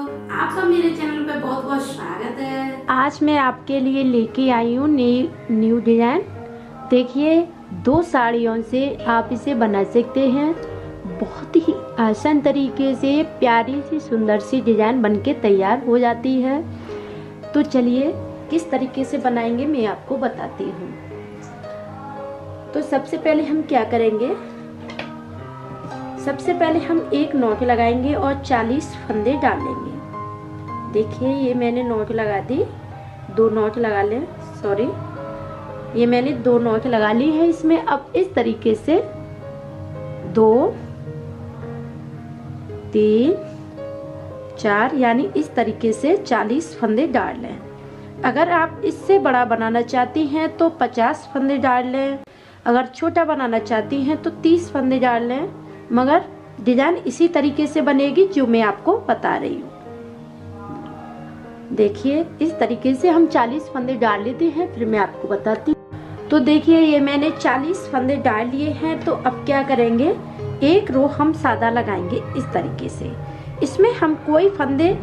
आपका मेरे चैनल पे बहुत बहुत स्वागत है। आज मैं आपके लिए लेके आई हूँ न्यू डिज़ाइन। देखिए, 2 साड़ियों से आप इसे बना सकते हैं। बहुत ही आसान तरीके से प्यारी सी सुंदर सी डिज़ाइन बनके तैयार हो जाती है। तो चलिए किस तरीके से बनाएंगे मैं आपको बताती हूँ। तो सबसे पहले हम क्या करेंगे, सबसे पहले हम एक नॉट लगाएंगे और 40 फंदे डालेंगे। देखिए, ये मैंने नॉट लगा दी, 2 नॉट लगा लें, सॉरी, ये मैंने 2 नॉट लगा ली है इसमें। अब इस तरीके से 2 3 4 यानी इस तरीके से 40 फंदे डाल लें। अगर आप इससे बड़ा बनाना चाहती हैं तो 50 फंदे डाल लें, अगर छोटा बनाना चाहती हैं तो 30 फंदे डाल लें, मगर डिजाइन इसी तरीके से बनेगी जो मैं आपको बता रही हूँ। देखिए, इस तरीके से हम 40 फंदे डाल लेते हैं, फिर मैं आपको बताती हूँ। तो देखिए, ये मैंने 40 फंदे डाल लिए हैं। तो अब क्या करेंगे, एक रो हम सादा लगाएंगे इस तरीके से। इसमें हम कोई फंदे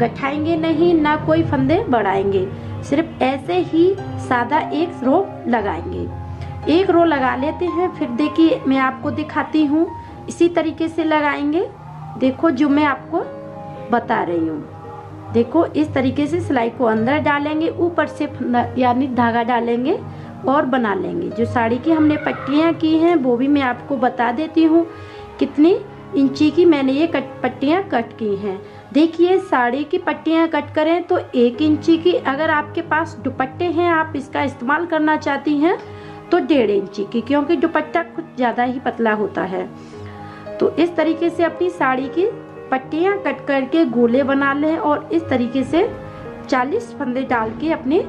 गठाएंगे नहीं, ना कोई फंदे बढ़ाएंगे, सिर्फ ऐसे ही सादा एक रो लगाएंगे। एक रो लगा लेते हैं, फिर देखिए मैं आपको दिखाती हूँ। इसी तरीके से लगाएंगे। देखो जो मैं आपको बता रही हूँ। देखो, इस तरीके से सिलाई को अंदर डालेंगे, ऊपर से यानी धागा डालेंगे और बना लेंगे। जो साड़ी की हमने पट्टियाँ की हैं वो भी मैं आपको बता देती हूँ कितनी इंची की मैंने ये पट्टियाँ कट की हैं। देखिए, साड़ी की पट्टियाँ कट करें तो 1 इंची की, अगर आपके पास दुपट्टे हैं, आप इसका इस्तेमाल करना चाहती हैं तो 1.5 इंची की, क्योंकि दुपट्टा कुछ ज़्यादा ही पतला होता है। तो इस तरीके से अपनी साड़ी की पट्टियाँ कट करके गोले बना लें और इस तरीके से 40 फंदे डाल के अपनी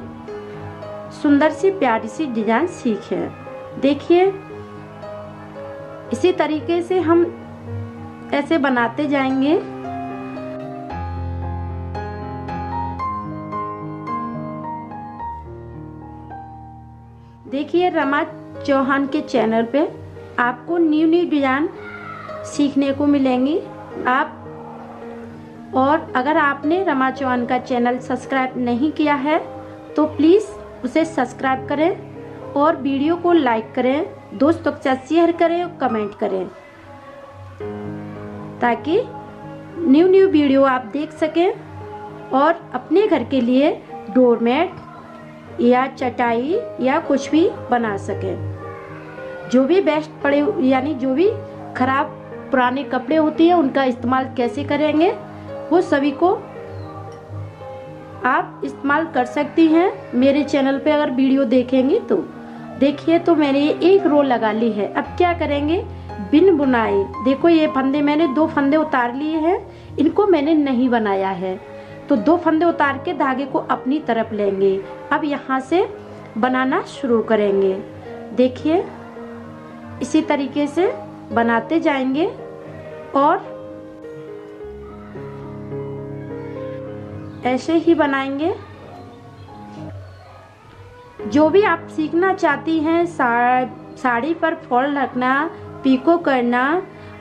सुंदर सी प्यारी सी डिजाइन सीखें। देखिए, इसी तरीके से हम ऐसे बनाते जाएंगे। देखिए, रमा चौहान के चैनल पे आपको न्यू डिजाइन सीखने को मिलेंगी। आप और अगर आपने रमा चौहान का चैनल सब्सक्राइब नहीं किया है तो प्लीज़ उसे सब्सक्राइब करें और वीडियो को लाइक करें, दोस्तों के साथ शेयर करें और कमेंट करें, ताकि न्यू वीडियो आप देख सकें और अपने घर के लिए डोरमेट या चटाई या कुछ भी बना सकें। जो भी बेस्ट पड़े यानी जो भी खराब पुराने कपड़े होते हैं उनका इस्तेमाल कैसे करेंगे वो सभी को आप इस्तेमाल कर सकती हैं मेरे चैनल पे अगर वीडियो देखेंगी तो। देखिए, तो मैंने ये एक रो लगा ली है। अब क्या करेंगे, बिन बुनाई। देखो, ये फंदे मैंने 2 फंदे उतार लिए हैं, इनको मैंने नहीं बनाया है। तो 2 फंदे उतार के धागे को अपनी तरफ लेंगे। अब यहाँ से बनाना शुरू करेंगे। देखिए, इसी तरीके से बनाते जाएंगे और ऐसे ही बनाएंगे। जो भी आप सीखना चाहती हैं, साड़ी पर फॉल रखना, पीको करना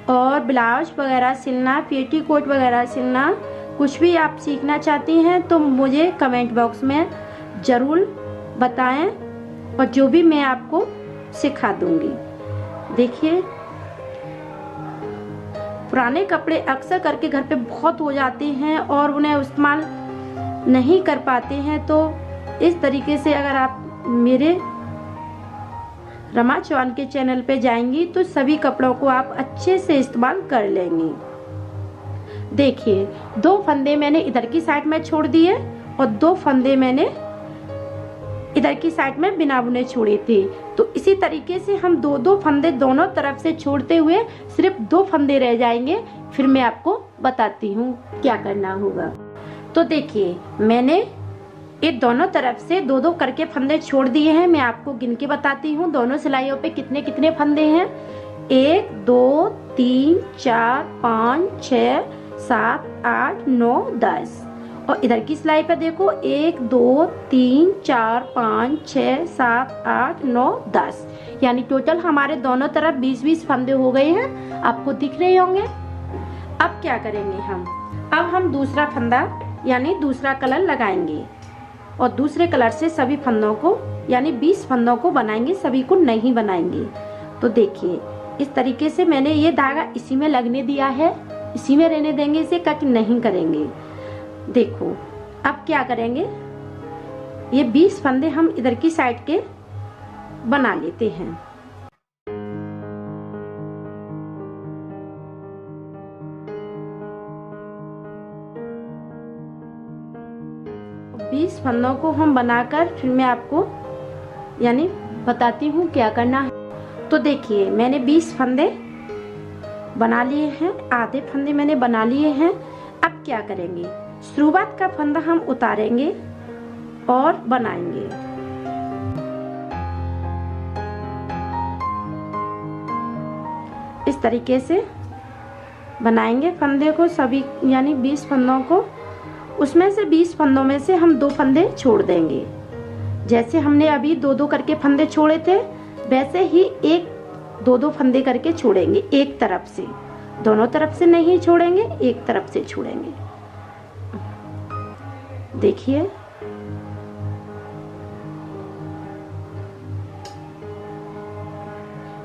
और ब्लाउज वगैरह सिलना, पेटीकोट वगैरह सिलना, कुछ भी आप सीखना चाहती हैं तो मुझे कमेंट बॉक्स में ज़रूर बताएं और जो भी मैं आपको सिखा दूंगी। देखिए, पुराने कपड़े अक्सर करके घर पे बहुत हो जाते हैं और उन्हें इस्तेमाल नहीं कर पाते हैं। तो इस तरीके से अगर आप मेरे रमा चौहान के चैनल पे जाएंगी तो सभी कपड़ों को आप अच्छे से इस्तेमाल कर लेंगी। देखिए, 2 फंदे मैंने इधर की साइड में छोड़ दिए और 2 फंदे मैंने इधर की साइड में बिना बुने छोड़े थे। तो इसी तरीके से हम 2-2 फंदे दोनों तरफ से छोड़ते हुए सिर्फ 2 फंदे रह जाएंगे। फिर मैं आपको बताती हूँ क्या करना होगा। तो देखिए, मैंने ये दोनों तरफ से 2-2 करके फंदे छोड़ दिए हैं। मैं आपको गिन के बताती हूँ दोनों सिलाइयों पे कितने कितने फंदे हैं। 1 2 3 4 5 6 7 8 9 10। और इधर की सिलाई पे देखो, 1 2 3 4 5 6 7 8 9 10, यानी टोटल हमारे दोनों तरफ 20-20 फंदे हो गए हैं। आपको दिख रहे होंगे। अब क्या करेंगे हम, अब हम दूसरा फंदा यानी दूसरा कलर लगाएंगे और दूसरे कलर से सभी फंदों को यानी 20 फंदों को बनाएंगे, सभी को नहीं बनाएंगे। तो देखिए इस तरीके से मैंने ये धागा इसी में लगने दिया है, इसी में रहने देंगे, इसे कट नहीं करेंगे। देखो अब क्या करेंगे, ये 20 फंदे हम इधर की साइड के बना लेते हैं। बीस फंदों को हम बनाकर फिर मैं आपको यानी बताती हूँ क्या करना है। तो देखिए मैंने 20 फंदे बना लिए हैं, आधे फंदे मैंने बना लिए हैं। अब क्या करेंगे, शुरुआत का फंदा हम उतारेंगे और बनाएंगे। इस तरीके से बनाएंगे फंदे को, सभी यानी 20 फंदों को। उसमें से 20 फंदों में से हम 2 फंदे छोड़ देंगे। जैसे हमने अभी 2-2 करके फंदे छोड़े थे, वैसे ही 1-2 फंदे करके छोड़ेंगे एक तरफ से, दोनों तरफ से नहीं छोड़ेंगे, एक तरफ से छोड़ेंगे। देखिए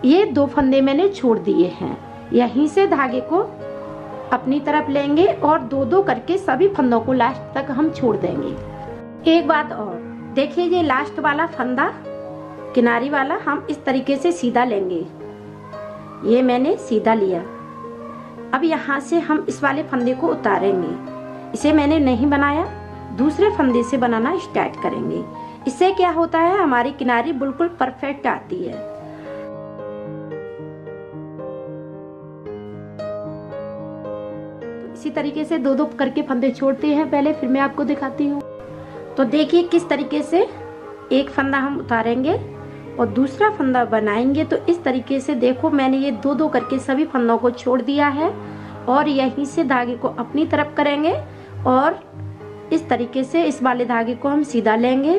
ये 2 फंदे मैंने छोड़ दिए हैं। यहीं से धागे को अपनी तरफ लेंगे और 2-2 करके सभी फंदों को लास्ट तक हम छोड़ देंगे। एक बात और देखिए, ये लास्ट वाला फंदा किनारी वाला हम इस तरीके से सीधा लेंगे। ये मैंने सीधा लिया। अब यहाँ से हम इस वाले फंदे को उतारेंगे। इसे मैंने नहीं बनाया, दूसरे फंदे से बनाना स्टार्ट करेंगे। इससे क्या होता है, हमारी किनारी बिल्कुल परफेक्ट आती है। इसी तरीके से 2-2 करके फंदे छोड़ते हैं पहले, फिर मैं आपको दिखाती हूँ। तो देखिए किस तरीके से एक फंदा हम उतारेंगे और दूसरा फंदा बनाएंगे। तो इस तरीके से देखो मैंने ये 2-2 करके सभी फंदों को छोड़ दिया है और यहीं से धागे को अपनी तरफ करेंगे और इस तरीके से इस वाले धागे को हम सीधा लेंगे।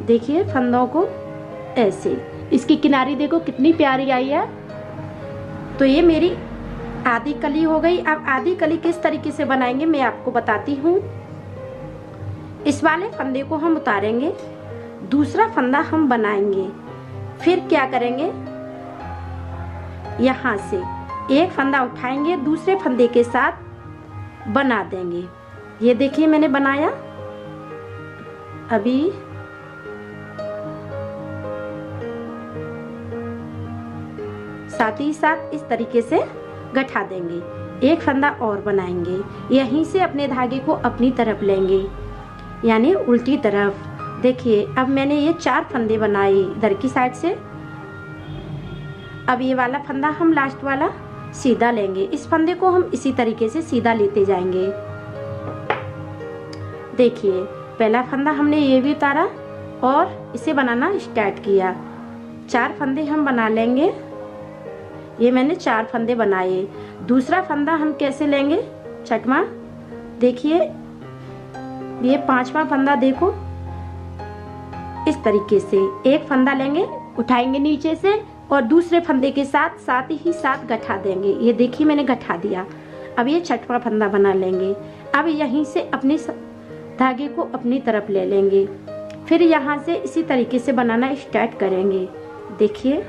देखिए फंदों को ऐसे, इसकी किनारी देखो कितनी प्यारी आई है। तो ये मेरी आधी कली हो गई। अब आधी कली किस तरीके से बनाएंगे मैं आपको बताती हूँ। इस वाले फंदे को हम उतारेंगे, दूसरा फंदा हम बनाएंगे। फिर क्या करेंगे, यहाँ से एक फंदा उठाएंगे, दूसरे फंदे के साथ बना देंगे। ये देखिए मैंने बनाया। अभी साथ ही साथ इस तरीके से गठा देंगे। एक फंदा और बनाएंगे, यहीं से अपने धागे को अपनी तरफ लेंगे यानी उल्टी तरफ। देखिए अब मैंने ये 4 फंदे बनाए इधर की साइड से। अब ये वाला फंदा हम लास्ट वाला सीधा लेंगे। इस फंदे को हम इसी तरीके से सीधा लेते जाएंगे। देखिए पहला फंदा हमने ये भी उतारा और इसे बनाना स्टार्ट किया। 4 फंदे हम बना लेंगे। ये मैंने 4 फंदे बनाए। दूसरा फंदा हम कैसे लेंगे, छठवां। देखिए ये 5वां फंदा, देखो इस तरीके से एक फंदा लेंगे, उठाएंगे नीचे से और दूसरे फंदे के साथ ही साथ गठा देंगे। ये देखिए मैंने गठा दिया। अब ये 6वां फंदा बना लेंगे। अब यहीं से अपने धागे को अपनी तरफ ले लेंगे। फिर यहाँ से इसी तरीके से बनाना स्टार्ट करेंगे। देखिए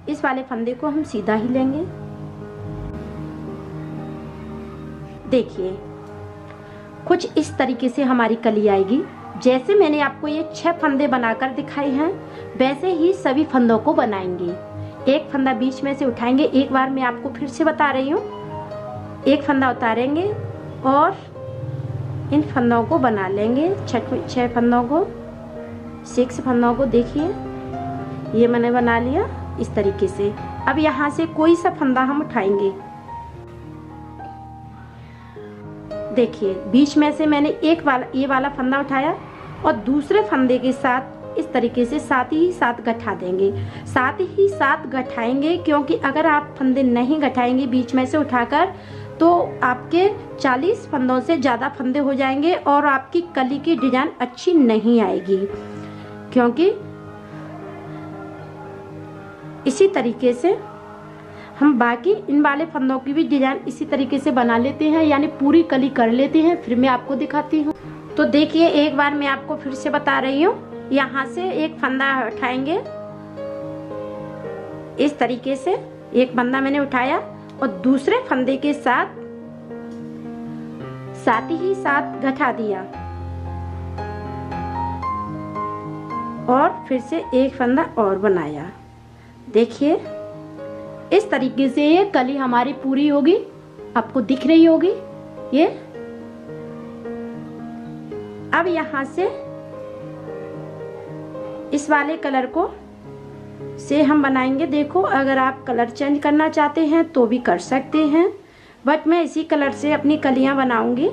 इस वाले फंदे को हम सीधा ही लेंगे। देखिए कुछ इस तरीके से हमारी कली आएगी। जैसे मैंने आपको ये 6 फंदे बनाकर दिखाए हैं, वैसे ही सभी फंदों को बनाएंगे। एक फंदा बीच में से उठाएंगे। एक बार मैं आपको फिर से बता रही हूँ, एक फंदा उतारेंगे और इन फंदों को बना लेंगे। 6 फंदों को, 6 फंदों को देखिए ये मैंने बना लिया इस तरीके से। अब यहाँ से कोई सा फंदा हम उठाएंगे। देखिए बीच में से मैंने ये वाला फंदा उठाया और दूसरे फंदे के साथ इस तरीके से साथ ही साथ गठा देंगे। साथ ही साथ गठाएंगे, क्योंकि अगर आप फंदे नहीं गठाएंगे बीच में से उठाकर तो आपके 40 फंदों से ज़्यादा फंदे हो जाएंगे और आपकी कली की डिजाइन अच्छी नहीं आएगी। क्योंकि इसी तरीके से हम बाकी इन वाले फंदों की भी डिजाइन इसी तरीके से बना लेते हैं, यानी पूरी कली कर लेते हैं। फिर मैं आपको दिखाती हूँ। तो देखिए एक बार मैं आपको फिर से बता रही हूँ। यहाँ से एक फंदा उठाएंगे, इस तरीके से एक फंदा मैंने उठाया और दूसरे फंदे के साथ ही साथ गठा दिया और फिर से एक फंदा और बनाया। देखिए इस तरीके से ये कली हमारी पूरी होगी, आपको दिख रही होगी ये। अब यहाँ से इस वाले कलर को से हम बनाएंगे। देखो अगर आप कलर चेंज करना चाहते हैं तो भी कर सकते हैं, बट मैं इसी कलर से अपनी कलियां बनाऊंगी।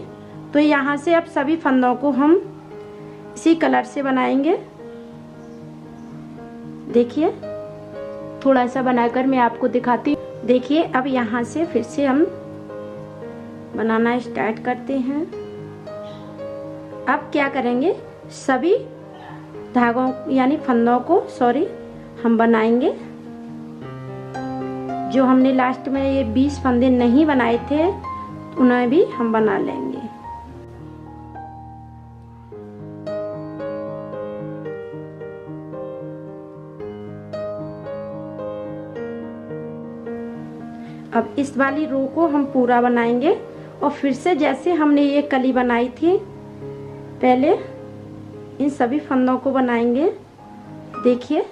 तो यहाँ से अब सभी फंदों को हम इसी कलर से बनाएंगे। देखिए थोड़ा सा बनाकर मैं आपको दिखाती हूँ। देखिए अब यहाँ से फिर से हम बनाना स्टार्ट करते हैं। अब क्या करेंगे, सभी धागों यानी फंदों को हम बनाएंगे। जो हमने लास्ट में ये 20 फंदे नहीं बनाए थे उन्हें भी हम बना लेंगे। अब इस वाली रो को हम पूरा बनाएंगे और फिर से जैसे हमने ये कली बनाई थी पहले इन सभी फंदों को बनाएंगे। देखिए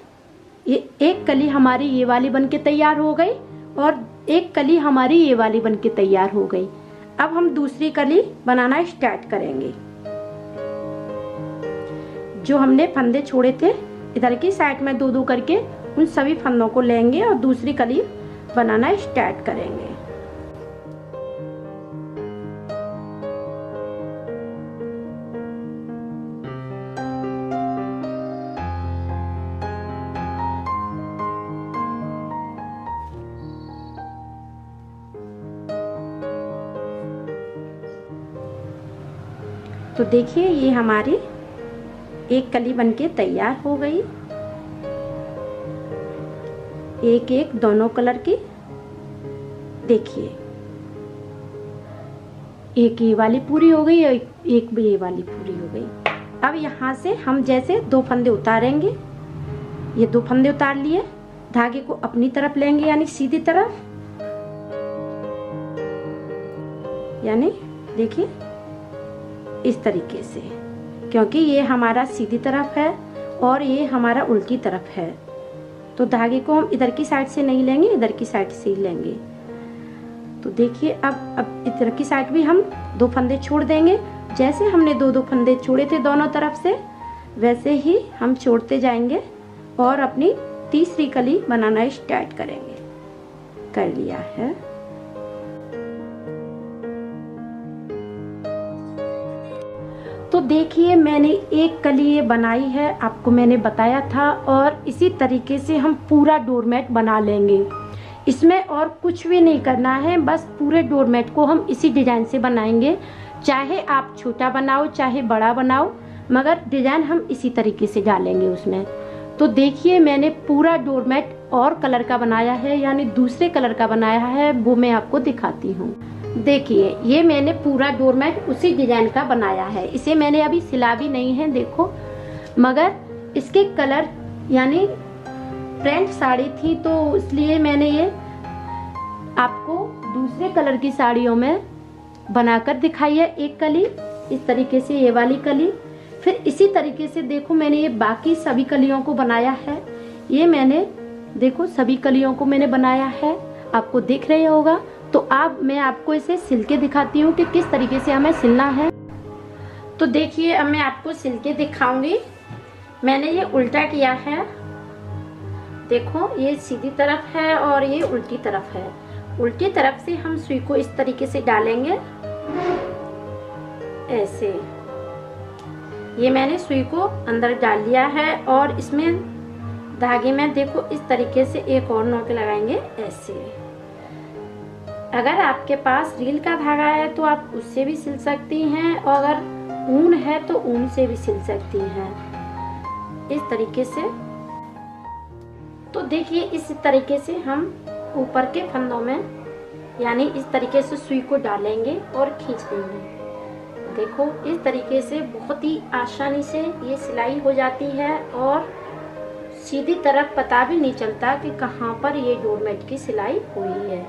ये एक कली हमारी ये वाली बनके तैयार हो गई और एक कली हमारी ये वाली बनके तैयार हो गई। अब हम दूसरी कली बनाना स्टार्ट करेंगे। जो हमने फंदे छोड़े थे इधर की साइड में दो दो करके उन सभी फंदों को लेंगे और दूसरी कली बनाना स्टार्ट करेंगे। तो देखिए ये हमारी एक कली बनके तैयार हो गई, एक एक दोनों कलर की। देखिए एक ये वाली पूरी हो गई और एक भी ये वाली पूरी हो गई। अब यहाँ से हम जैसे दो फंदे उतारेंगे, ये दो फंदे उतार लिए, धागे को अपनी तरफ लेंगे यानी सीधी तरफ, यानी देखिए इस तरीके से, क्योंकि ये हमारा सीधी तरफ है और ये हमारा उल्टी तरफ है। तो धागे को हम इधर की साइड से नहीं लेंगे, इधर की साइड से ही लेंगे। तो देखिए अब इधर की साइड भी हम दो फंदे छोड़ देंगे। जैसे हमने दो दो फंदे छोड़े थे दोनों तरफ से वैसे ही हम छोड़ते जाएंगे और अपनी तीसरी कली बनाना स्टार्ट करेंगे। कर लिया है। तो देखिए मैंने एक कली ये बनाई है, आपको मैंने बताया था, और इसी तरीके से हम पूरा डोरमेट बना लेंगे। इसमें और कुछ भी नहीं करना है, बस पूरे डोरमेट को हम इसी डिजाइन से बनाएंगे। चाहे आप छोटा बनाओ चाहे बड़ा बनाओ, मगर डिजाइन हम इसी तरीके से डालेंगे उसमें। तो देखिए मैंने पूरा डोरमेट और कलर का बनाया है, यानी दूसरे कलर का बनाया है, वो मैं आपको दिखाती हूँ। देखिए ये मैंने पूरा डोरमेट उसी डिजाइन का बनाया है। इसे मैंने अभी सिला भी नहीं है देखो, मगर इसके कलर यानी प्रिंट साड़ी थी तो इसलिए मैंने ये आपको दूसरे कलर की साड़ियों में बनाकर दिखाई है। एक कली इस तरीके से, ये वाली कली, फिर इसी तरीके से देखो मैंने ये बाकी सभी कलियों को बनाया है। ये मैंने देखो सभी कलियों को मैंने बनाया है, आपको दिख रहा होगा। तो अब मैं आपको इसे सिल के दिखाती हूँ कि किस तरीके से हमें सिलना है। तो देखिए अब मैं आपको सिल के दिखाऊंगी। मैंने ये उल्टा किया है, देखो ये सीधी तरफ है और ये उल्टी तरफ है। उल्टी तरफ से हम सुई को इस तरीके से डालेंगे, ऐसे। ये मैंने सुई को अंदर डाल लिया है और इसमें धागे में देखो इस तरीके से एक और नोक लगाएंगे ऐसे। अगर आपके पास रील का धागा है तो आप उससे भी सिल सकती हैं, और अगर ऊन है तो ऊन से भी सिल सकती हैं, इस तरीके से। तो देखिए इस तरीके से हम ऊपर के फंदों में यानी इस तरीके से सुई को डालेंगे और खींच देंगे। देखो इस तरीके से बहुत ही आसानी से ये सिलाई हो जाती है और सीधी तरफ पता भी नहीं चलता कि कहाँ पर ये डोरमेट की सिलाई हुई है।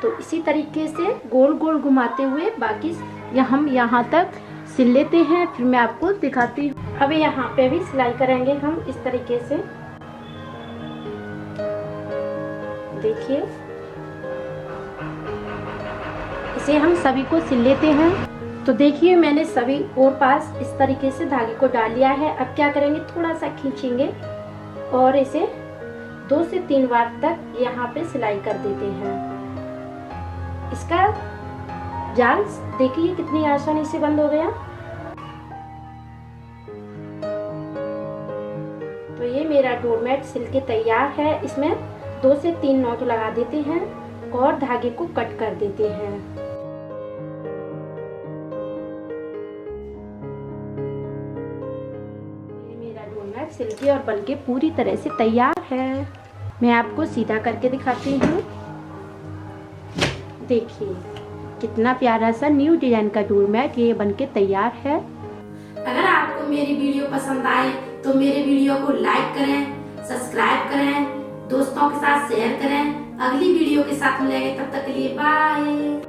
तो इसी तरीके से गोल गोल घुमाते हुए बाकी हम यहाँ तक सिल लेते हैं, फिर मैं आपको दिखाती हूँ। अब यहाँ पे भी सिलाई करेंगे हम इस तरीके से। देखिए इसे हम सभी को सिल लेते हैं। तो देखिए मैंने सभी और पास इस तरीके से धागे को डाल लिया है। अब क्या करेंगे, थोड़ा सा खींचेंगे और इसे 2 से 3 बार तक यहाँ पे सिलाई कर देते हैं। इसका जाल देखिए कितनी आसानी से बंद हो गया। तो ये मेरा डोरमेट सिल के तैयार है। इसमें 2 से 3 नॉट लगा देते हैं और धागे को कट कर देते हैं। ये मेरा डोरमेट सिल के और बन के पूरी तरह से तैयार है। मैं आपको सीधा करके दिखाती हूँ। देखिए कितना प्यारा सा न्यू डिजाइन का डोरमेट ये बन के तैयार है। अगर आपको मेरी वीडियो पसंद आए तो मेरे वीडियो को लाइक करें, सब्सक्राइब करें, दोस्तों के साथ शेयर करें। अगली वीडियो के साथ मिलेंगे, तब तक के लिए बाय।